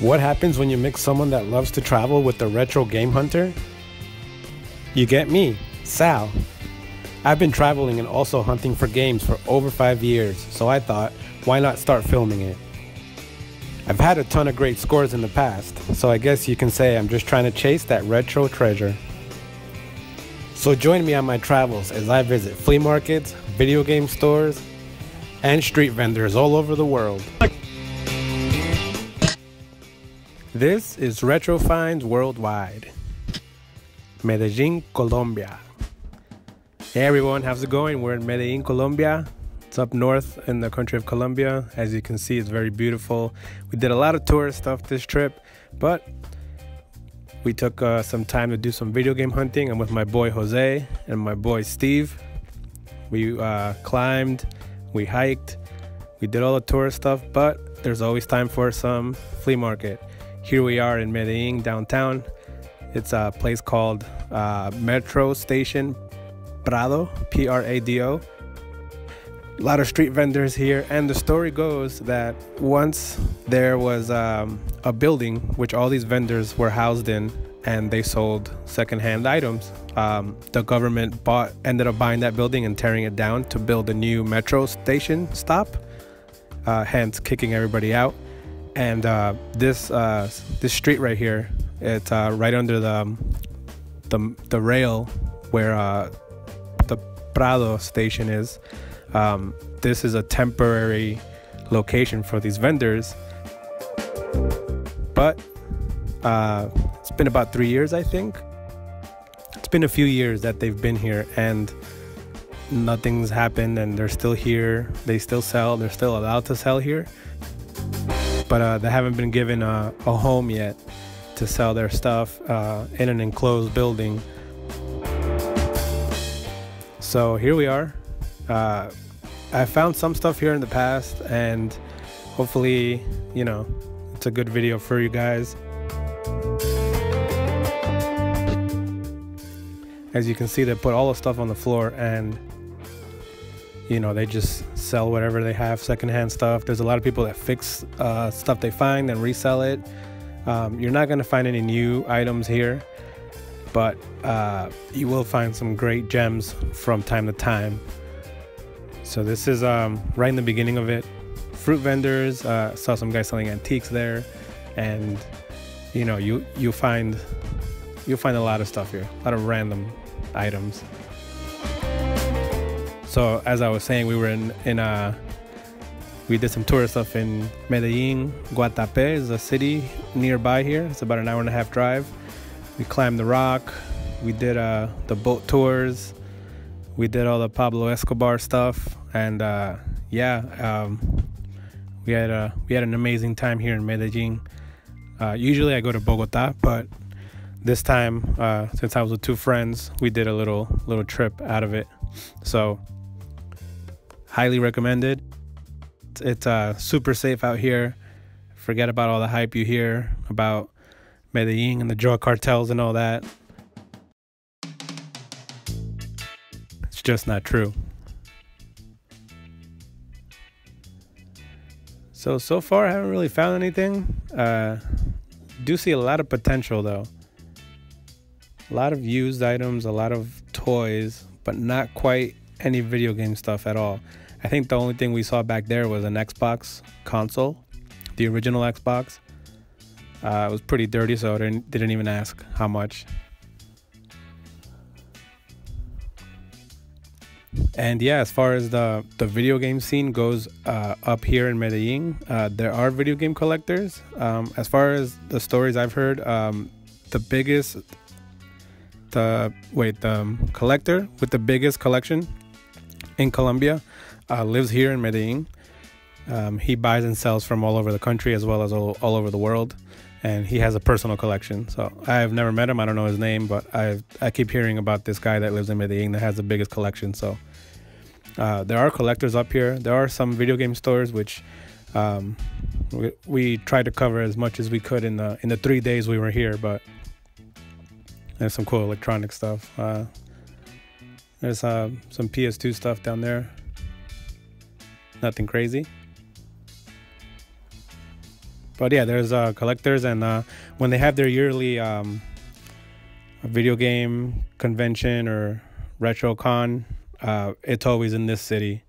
What happens when you mix someone that loves to travel with a retro game hunter? You get me, Sal. I've been traveling and also hunting for games for over 5 years, so I thought, why not start filming it? I've had a ton of great scores in the past, so I guess you can say I'm just trying to chase that retro treasure. So join me on my travels as I visit flea markets, video game stores, and street vendors all over the world. This is Retro Finds Worldwide, Medellin, Colombia. Hey everyone, how's it going? We're in Medellin, Colombia. It's up north in the country of Colombia. As you can see, it's very beautiful. We did a lot of tourist stuff this trip, but we took some time to do some video game hunting. I'm with my boy Jose and my boy Steve. We climbed, we hiked, we did all the tourist stuff, but there's always time for some flea market. Here we are in Medellin, downtown. It's a place called Metro Station Prado, Prado. A lot of street vendors here, and the story goes that once there was a building which all these vendors were housed in, and they sold secondhand items. The government ended up buying that building and tearing it down to build a new metro station stop, hence kicking everybody out. And this street right here, it's right under the rail where the Prado station is. This is a temporary location for these vendors, but it's been about 3 years, I think. It's been a few years that they've been here and nothing's happened, and they're still here. They still sell, they're still allowed to sell here, but they haven't been given a home yet to sell their stuff in an enclosed building. So here we are. I found some stuff here in the past, and hopefully, you know, it's a good video for you guys. As you can see, they put all the stuff on the floor, and you know, they just sell whatever they have, secondhand stuff. There's a lot of people that fix stuff they find and resell it. You're not gonna find any new items here, but you will find some great gems from time to time. So this is right in the beginning of it. Fruit vendors, saw some guys selling antiques there, and you know, you'll find a lot of stuff here, a lot of random items. So as I was saying, we were we did some tourist stuff in Medellin. Guatapé is a city nearby here. It's about an 1.5-hour drive. We climbed the rock. We did the boat tours. We did all the Pablo Escobar stuff, and yeah, we had an amazing time here in Medellin. Usually I go to Bogota, but this time, since I was with 2 friends, we did a little trip out of it. So highly recommended. It's super safe out here. Forget about all the hype you hear about Medellin and the drug cartels and all that. It's just not true. So far I haven't really found anything. Do see a lot of potential though. A lot of used items, a lot of toys, but not quite any video game stuff at all. I think the only thing we saw back there was an Xbox console, the original Xbox. It was pretty dirty, so I didn't even ask how much. And yeah, as far as the video game scene goes, up here in Medellin, there are video game collectors. As far as the stories I've heard, the collector with the biggest collection in Colombia lives here in Medellin. He buys and sells from all over the country as well as all over the world, and he has a personal collection. So I've never met him, I don't know his name, but I keep hearing about this guy that lives in Medellin that has the biggest collection. So there are collectors up here. There are some video game stores which we tried to cover as much as we could in the 3 days we were here, but there's some cool electronic stuff. There's some PS2 stuff down there. Nothing crazy. But yeah, there's collectors, and when they have their yearly video game convention or RetroCon, it's always in this city.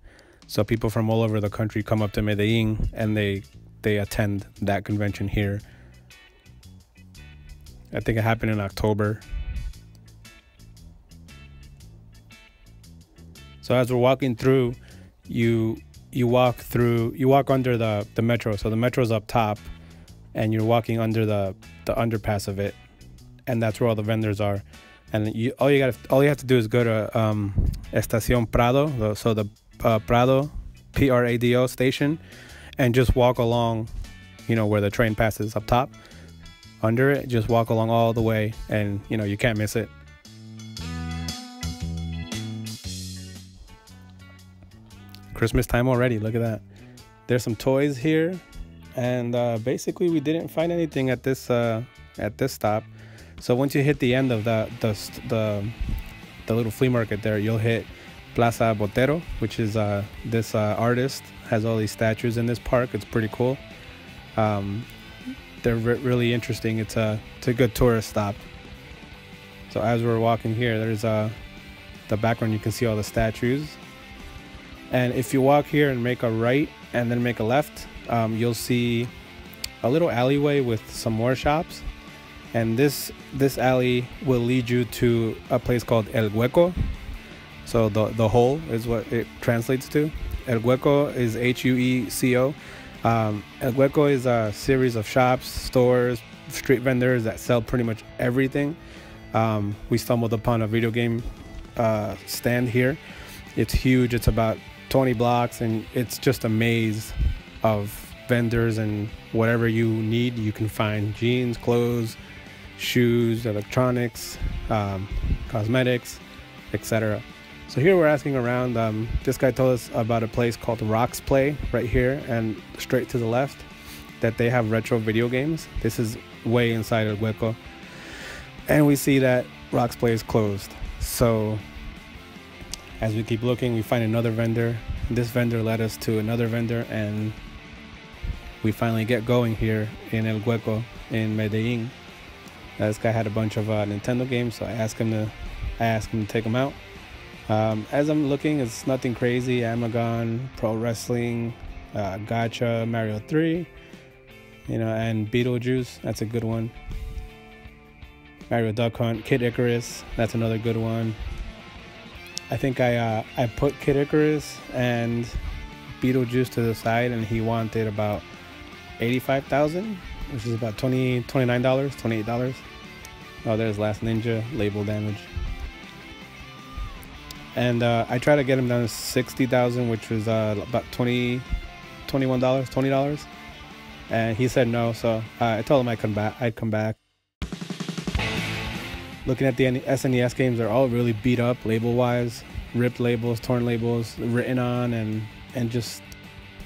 So people from all over the country come up to Medellin, and they attend that convention here. I think it happened in October. So as we're walking through, you walk under the metro. So the metro's up top, and you're walking under the underpass of it, and that's where all the vendors are. And all you have to do is go to Estación Prado, so the Prado, Prado station, and just walk along, where the train passes up top. Under it, just walk along all the way, and you can't miss it. Christmas time already, look at that. There's some toys here, and basically we didn't find anything at this stop. So once you hit the end of the little flea market there, you'll hit Plaza Botero, which is this artist has all these statues in this park. It's pretty cool. They're really interesting. It's a good tourist stop. So as we're walking here, there's the background. You can see all the statues. And if you walk here and make a right and then make a left, you'll see a little alleyway with some more shops. And this alley will lead you to a place called El Hueco. So the hole is what it translates to. El Hueco is Hueco. El Hueco is a series of shops, stores, street vendors that sell pretty much everything. We stumbled upon a video game stand here. It's huge. It's about 20 blocks, and it's just a maze of vendors, and whatever you need you can find: jeans, clothes, shoes, electronics, cosmetics, etc. So here we're asking around. This guy told us about a place called Rox Play right here, and straight to the left, that they have retro video games. This is way inside El Hueco, and we see that Rox Play is closed. So as we keep looking, we find another vendor. This vendor led us to another vendor, and we finally get going here in El Hueco in Medellin. This guy had a bunch of Nintendo games, so I asked him to take them out. As I'm looking, it's nothing crazy. Amagon, Pro Wrestling, Gacha, Mario 3, and Beetlejuice. That's a good one. Mario Duck Hunt, Kid Icarus. That's another good one. I think I put Kid Icarus and Beetlejuice to the side, and he wanted about $85,000, which is about $29, $28. Oh, there's Last Ninja, label damage. And I tried to get him down to $60,000, which was about $20, and he said no. So I told him I'd come back. Looking at the SNES games, they're all really beat up label-wise, ripped labels, torn labels, written on, and just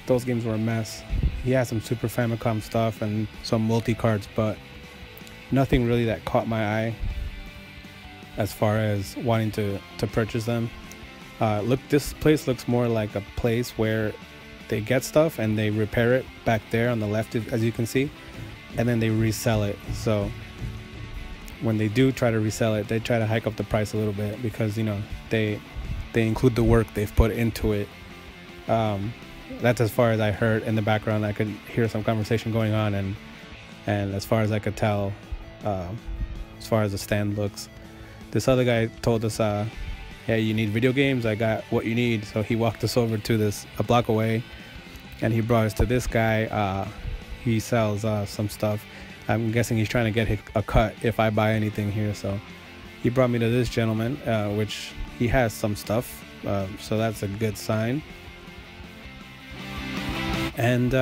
those games were a mess. He had some Super Famicom stuff and some multi-cards, but nothing really that caught my eye as far as wanting to purchase them. Look, this place looks more like a place where they get stuff and they repair it back there on the left, as you can see, and then they resell it. So when they do try to resell it, they try to hike up the price a little bit, because they include the work they've put into it. That's as far as I heard. In the background I could hear some conversation going on, and as far as I could tell, as far as the stand looks, this other guy told us, yeah, you need video games, I got what you need. So he walked us over to a block away, and he brought us to this guy. He sells some stuff. I'm guessing he's trying to get a cut if I buy anything here. So he brought me to this gentleman, which he has some stuff, so that's a good sign. And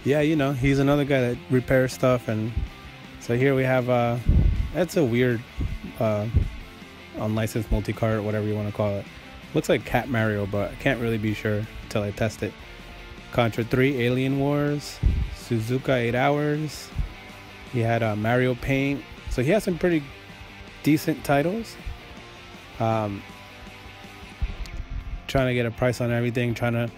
yeah, he's another guy that repairs stuff. And so here we have that's a weird unlicensed multi-cart, whatever you want to call it. Looks like Cat Mario, but I can't really be sure until I test it. Contra 3, Alien Wars, Suzuka 8 Hours. He had Mario Paint. So he has some pretty decent titles. Trying to get a price on everything, trying to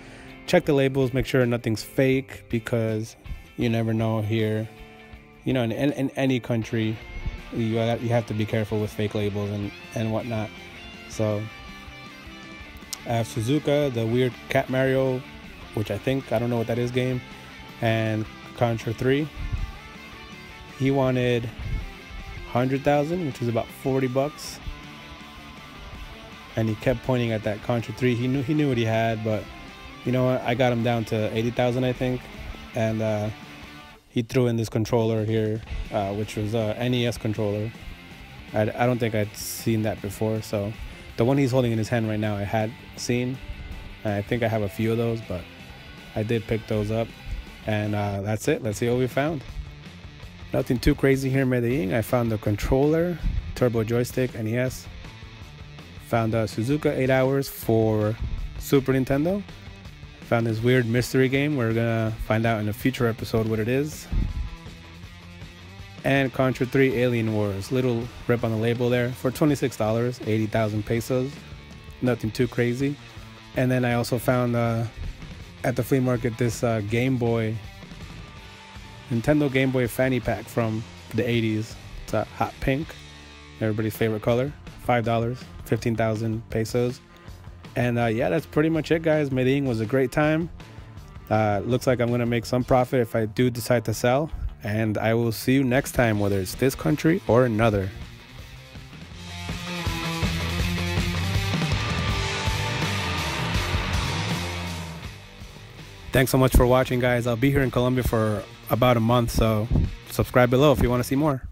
check the labels, make sure nothing's fake, because you never know here. You know, in any country, you have to be careful with fake labels and whatnot. So I have Suzuka, the weird Cat Mario, which I don't know what that is game, and Contra 3. He wanted 100,000, which is about $40, and he kept pointing at that Contra 3. He knew what he had, but you know what? I got him down to 80,000, I think, and he threw in this controller here, which was a NES controller. I don't think I'd seen that before. So the one he's holding in his hand right now, I had seen. I think I have a few of those, but I did pick those up. And that's it. Let's see what we found. Nothing too crazy here in Medellin. I found the controller, turbo joystick, NES. Found a Suzuka 8 Hours for Super Nintendo. Found this weird mystery game. We're gonna find out in a future episode what it is. And Contra 3 Alien Wars. Little rip on the label there for $26, 80,000 pesos. Nothing too crazy. And then I also found at the flea market this Nintendo Game Boy fanny pack from the 80s. It's a hot pink, everybody's favorite color. $5, 15,000 pesos. And yeah, that's pretty much it, guys. Medellin was a great time. Looks like I'm gonna make some profit if I do decide to sell. And I will see you next time, whether it's this country or another. Thanks so much for watching, guys. I'll be here in Colombia for about a month, so subscribe below if you want to see more.